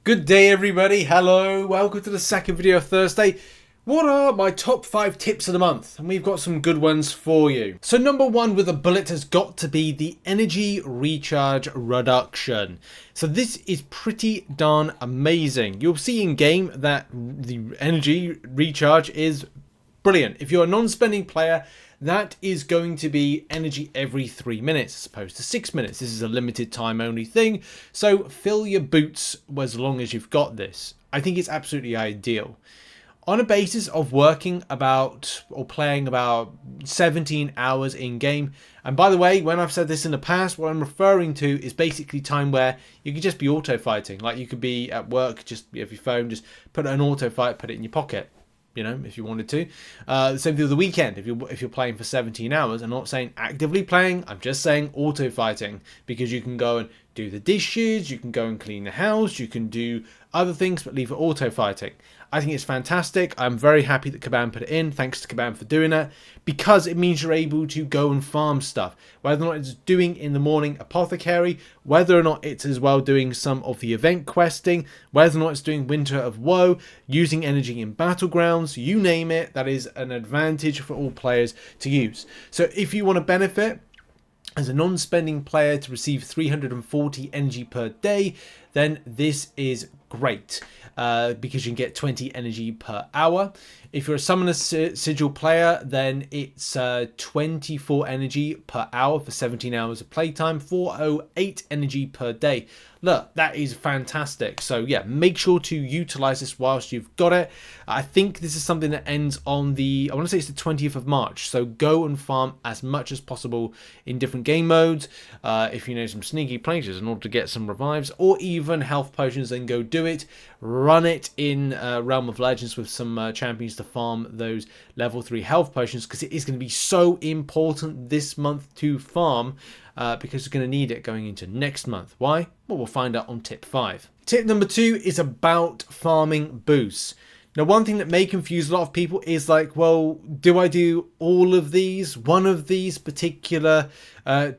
Good day everybody, hello, welcome to the second video of Thursday. What are my top 5 tips of the month? And we've got some good ones for you. So number 1 with a bullet has got to be the energy recharge reduction. So this is pretty darn amazing. You'll see in game that the energy recharge is brilliant. If you're a non-spending player, that is going to be energy every 3 minutes as opposed to 6 minutes. This is a limited time only thing. So fill your boots as long as you've got this. I think it's absolutely ideal. On a basis of working about or playing about 17 hours in game. And by the way, when I've said this in the past, what I'm referring to is basically time where you could just be auto fighting. Like you could be at work, just have your phone, just put an auto fight, put it in your pocket. You know, if you wanted to. Same thing with the weekend. If you're playing for 17 hours, I'm not saying actively playing. I'm just saying auto fighting, because you can go and do the dishes, you can go and clean the house, you can do other things, but leave it auto fighting. I think it's fantastic. I'm very happy that Kabam put it in. Thanks to Kabam for doing that, because it means you're able to go and farm stuff. Whether or not it's doing in the morning apothecary, whether or not it's as well doing some of the event questing, whether or not it's doing Winter of Woe, using energy in battlegrounds, you name it, that is an advantage for all players to use. So if you want to benefit as a non-spending player to receive 340 energy per day, then this is great, because you can get 20 energy per hour. If you're a Summoner Sigil player, then it's 24 energy per hour for 17 hours of playtime, 408 energy per day. Look, that is fantastic. So yeah, make sure to utilize this whilst you've got it. I think this is something that ends on the, I want to say it's the 20th of March. So go and farm as much as possible in different game modes. If you know some sneaky places in order to get some revives or even health potions, then go do it. Run it in Realm of Legends with some champions to farm those level 3 health potions, because it is going to be so important this month to farm. Because you're going to need it going into next month. Why? Well, we'll find out on tip 5. Tip number 2 is about farming boosts. Now, one thing that may confuse a lot of people is like, well, do I do all of these, one of these particular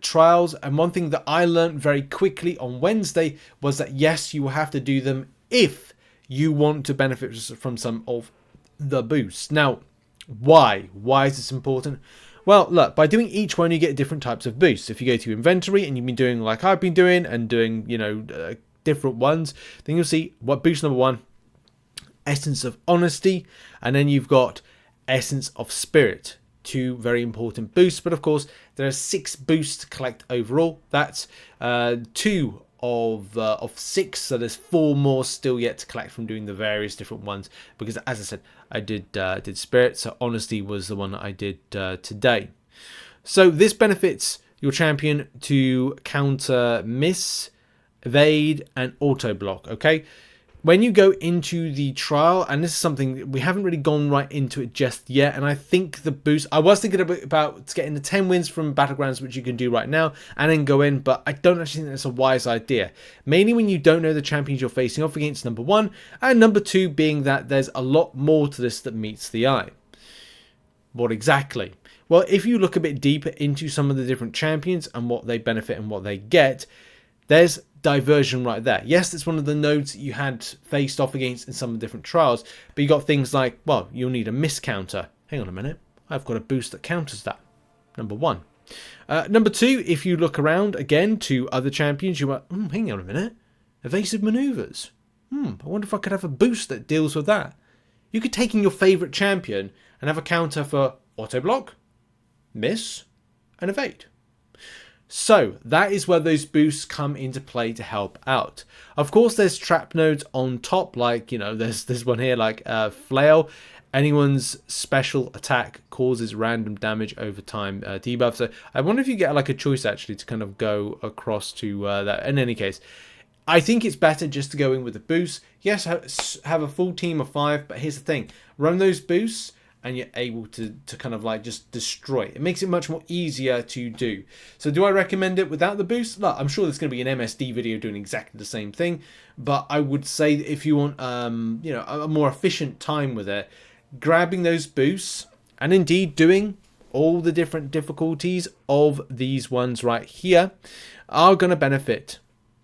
trials? And one thing that I learned very quickly on Wednesday was that yes, you will have to do them if you want to benefit from some of the boosts. Now, why? Why is this important? Well, look, by doing each one, you get different types of boosts. If you go to inventory and you've been doing like I've been doing and doing, you know, different ones, then you'll see what boost number 1, Essence of Honesty, and then you've got Essence of Spirit. 2 very important boosts, but of course there are 6 boosts to collect overall. That's 2 of 6, so there's 4 more still yet to collect from doing the various different ones, because as I said, I did Spirit, so Honesty was the one that I did today. So this benefits your champion to counter miss, evade and auto block. Okay, when you go into the trial, and this is something we haven't really gone right into it just yet, and I think the boost, I was thinking about getting the 10 wins from Battlegrounds, which you can do right now, and then go in, but I don't actually think that's a wise idea. Mainly when you don't know the champions you're facing off against, number 1, and number 2 being that there's a lot more to this that meets the eye. What exactly? Well, if you look a bit deeper into some of the different champions and what they benefit and what they get, there's diversion right there. Yes, it's one of the nodes that you had faced off against in some of the different trials, but you got things like, well, you'll need a miss counter. Hang on a minute, I've got a boost that counters that. Number 1. Number 2, if you look around again to other champions, you are, hang on a minute, evasive maneuvers. I wonder if I could have a boost that deals with that. You could take in your favorite champion and have a counter for auto block, miss, and evade. So that is where those boosts come into play to help out. Of course, there's trap nodes on top, like, you know, there's one here like flail. Anyone's special attack causes random damage over time debuff. So I wonder if you get like a choice actually to kind of go across to that. In any case, I think it's better just to go in with a boost. Yes, have a full team of 5, but here's the thing: run those boosts and you're able to kind of like just destroy it. It makes it much more easier to do. So do I recommend it without the boost? Look, I'm sure there's going to be an MSD video doing exactly the same thing, but I would say that if you want you know, a more efficient time with it, grabbing those boosts and indeed doing all the different difficulties of these ones right here are going to benefit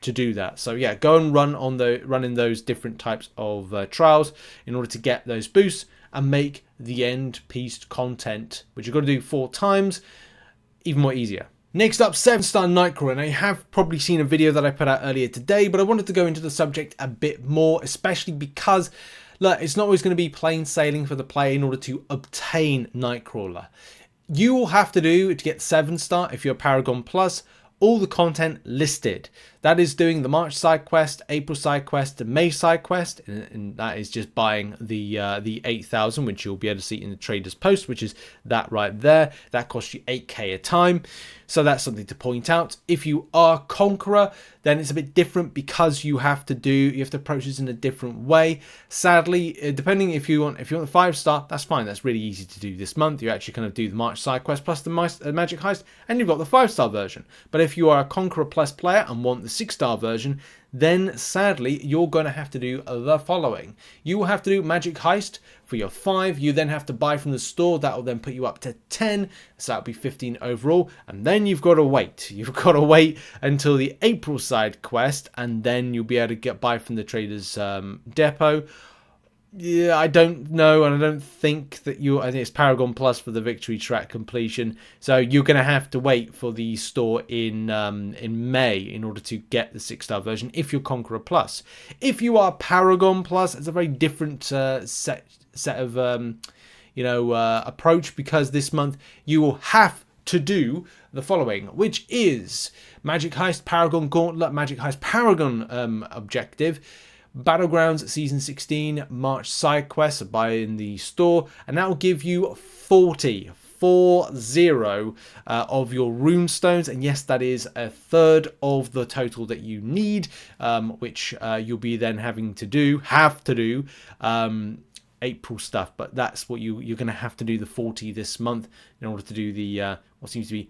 to do that. So yeah, go and run in those different types of trials in order to get those boosts and make the end piece content, which you've got to do 4 times, even more easier. Next up, 7-star Nightcrawler. Now, you have probably seen a video that I put out earlier today, but I wanted to go into the subject a bit more, especially because, look, it's not always going to be plain sailing for the player in order to obtain Nightcrawler. You will have to do to get 7-star if you're Paragon Plus, all the content listed. That is doing the March side quest, April side quest, the May side quest, and that is just buying the 8,000, which you'll be able to see in the Trader's Post, which is that right there. That costs you 8k a time. So that's something to point out. If you are Conqueror, then it's a bit different because you have to approach this in a different way. Sadly, depending if you want the 5-star, that's fine. That's really easy to do this month. You actually kind of do the March side quest plus the Magic Heist, and you've got the 5-star version. But if you are a Conqueror Plus player and want the 6-star version, then sadly you're going to have to do the following. You will have to do Magic Heist for your 5. You then have to buy from the store. That will then put you up to 10, so that'll be 15 overall, and then you've got to wait until the April side quest, and then you'll be able to buy from the Trader's depot. Yeah, I don't know, and I don't think that I think it's Paragon Plus for the victory track completion. So you're going to have to wait for the store in May in order to get the 6-star version if you're Conqueror Plus. If you are Paragon Plus, it's a very different set of approach, because this month you will have to do the following, which is Magic Heist Paragon Gauntlet, Magic Heist Paragon objective, Battlegrounds Season 16 March side quests buy in the store, and that will give you 40 of your Runestones, and yes, that is a third of the total that you need, which you'll be then having to do April stuff, but that's what you're going to have to do, the 40 this month in order to do the what seems to be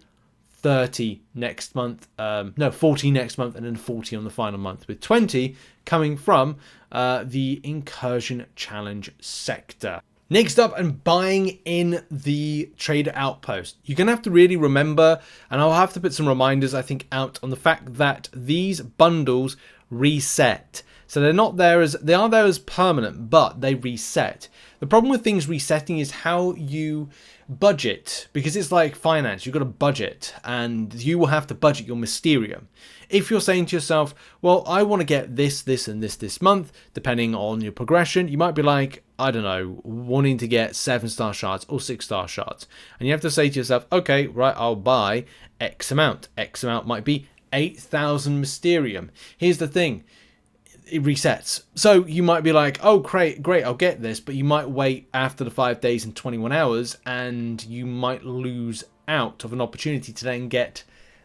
30 next month, 40 next month, and then 40 on the final month, with 20 coming from the Incursion Challenge sector. Next up, and buying in the Trader Outpost. You're going to have to really remember, and I'll have to put some reminders, I think, out on the fact that these bundles reset. So they are there as permanent, but they reset. The problem with things resetting is how you budget, because it's like finance. You've got to budget, and you will have to budget your Mysterium. If you're saying to yourself, well, I want to get this, this, and this month, depending on your progression, you might be like, I don't know, wanting to get 7-star shards or 6-star shards. And you have to say to yourself, okay, right, I'll buy X amount. X amount might be 8,000 Mysterium. Here's the thing. It resets. So you might be like, oh, great, I'll get this, but you might wait after the 5 days and 21 hours, and you might lose out of an opportunity to then get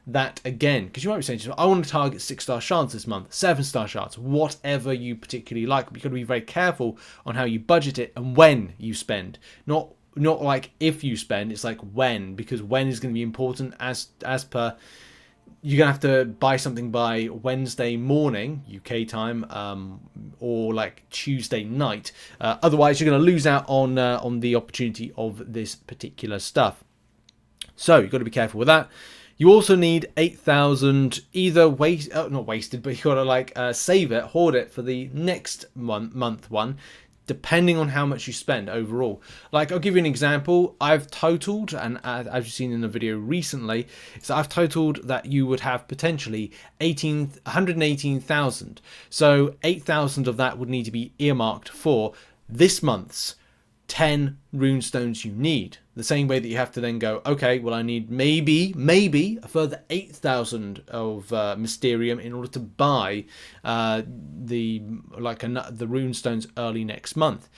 that again, because you might be saying to yourself, I want to target 6-star shards this month, 7-star shards, whatever you particularly like. But you've got to be very careful on how you budget it and when you spend. Not like if you spend, it's like when, because when is going to be important as per. You're going to have to buy something by Wednesday morning, UK time, or like Tuesday night. Otherwise, you're going to lose out on the opportunity of this particular stuff. So you've got to be careful with that. You also need 8,000 either not wasted, but you've got to save it, hoard it for the next month one, depending on how much you spend overall. Like, I'll give you an example. I've totaled, and as you've seen in the video recently, so I've totaled that you would have potentially 118,000. So 8,000 of that would need to be earmarked for this month's 10 runestones you need. The same way that you have to then go, okay, well, I need maybe a further 8,000 of Mysterium in order to buy the runestones early next month.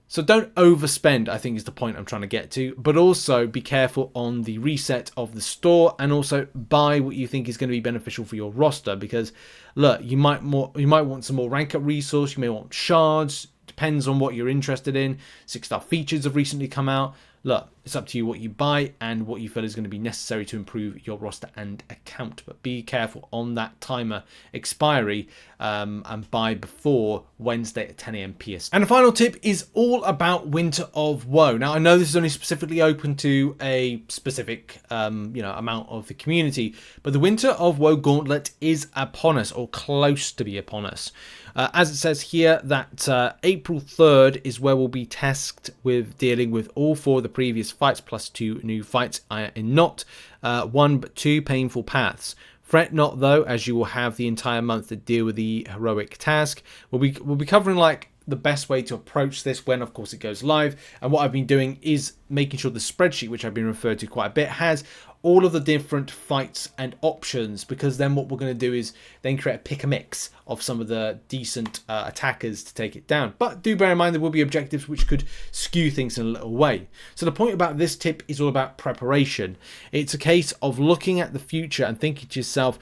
So don't overspend, I think, is the point I'm trying to get to, but also be careful on the reset of the store, and also buy what you think is going to be beneficial for your roster, because look, you might want some more rank up resource, you may want shards. Depends on what you're interested in. 6-star features have recently come out. Look, It's up to you what you buy and what you feel is going to be necessary to improve your roster and account. But be careful on that timer expiry and buy before Wednesday at 10 AM PS. And the final tip is all about Winter of Woe. Now, I know this is only specifically open to a specific amount of the community, but the Winter of Woe Gauntlet is upon us, or close to be upon us. As it says here, that April 3rd is where we'll be tasked with dealing with all 4 of the previous fights, plus 2 new fights in not 1 but 2 painful paths. Fret not though, as you will have the entire month to deal with the heroic task. We'll be covering like the best way to approach this when of course it goes live, and what I've been doing is making sure the spreadsheet, which I've been referred to quite a bit, has all of the different fights and options, because then what we're going to do is then create a pick a mix of some of the decent attackers to take it down. But do bear in mind there will be objectives which could skew things in a little way. So the point about this tip is all about preparation. It's a case of looking at the future and thinking to yourself,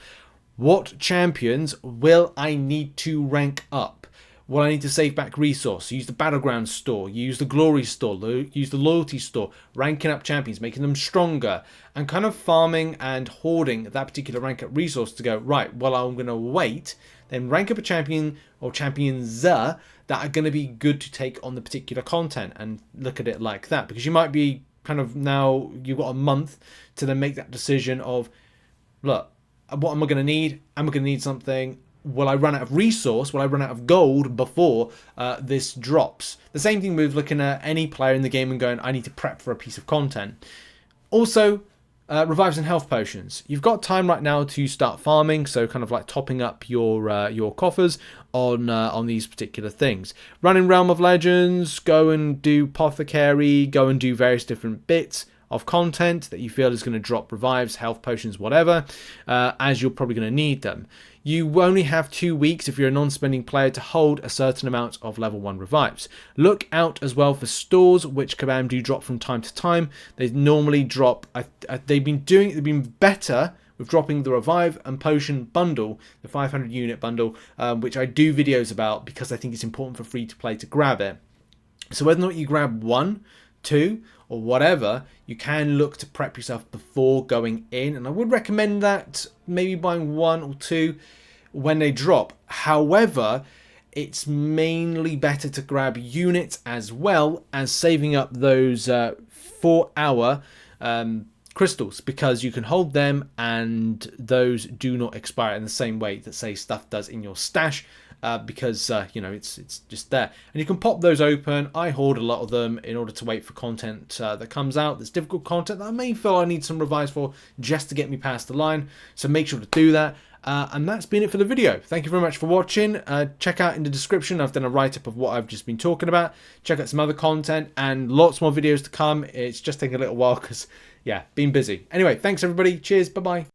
what champions will I need to rank up? Well, I need to save back resource, use the battleground store, use the glory store, use the loyalty store, ranking up champions, making them stronger, and kind of farming and hoarding that particular rank up resource to go, right, well, I'm going to wait, then rank up a champion or champions that are going to be good to take on the particular content, and look at it like that. Because you might be kind of, now you've got a month to then make that decision of, look, what am I going to need? Am I going to need something? Will I run out of resource? Will I run out of gold before this drops? The same thing with looking at any player in the game and going, I need to prep for a piece of content. Also, revives and health potions. You've got time right now to start farming, so kind of like topping up your coffers on these particular things. Run in Realm of Legends, go and do Apothecary, go and do various different bits of content that you feel is going to drop revives, health potions, whatever, as you're probably going to need them. You only have 2 weeks if you're a non-spending player to hold a certain amount of level 1 revives. Look out as well for stores, which Kabam do drop from time to time. They normally drop, they've been better with dropping the revive and potion bundle, the 500 unit bundle, which I do videos about because I think it's important for free to play to grab it. So whether or not you grab 1, 2 or whatever, you can look to prep yourself before going in, and I would recommend that maybe buying 1 or 2 when they drop. However, it's mainly better to grab units as well as saving up those 4-hour crystals, because you can hold them and those do not expire in the same way that, say, stuff does in your stash. Because it's just there, and you can pop those open. I hoard a lot of them in order to wait for content that comes out. There's difficult content that I may feel I need some revives for just to get me past the line, so make sure to do that. And that's been it for the video. Thank you very much for watching. Check out in the description, I've done a write-up of what I've just been talking about. Check out some other content and lots more videos to come. It's just taking a little while because, yeah, been busy. Anyway, thanks everybody. Cheers. Bye-bye.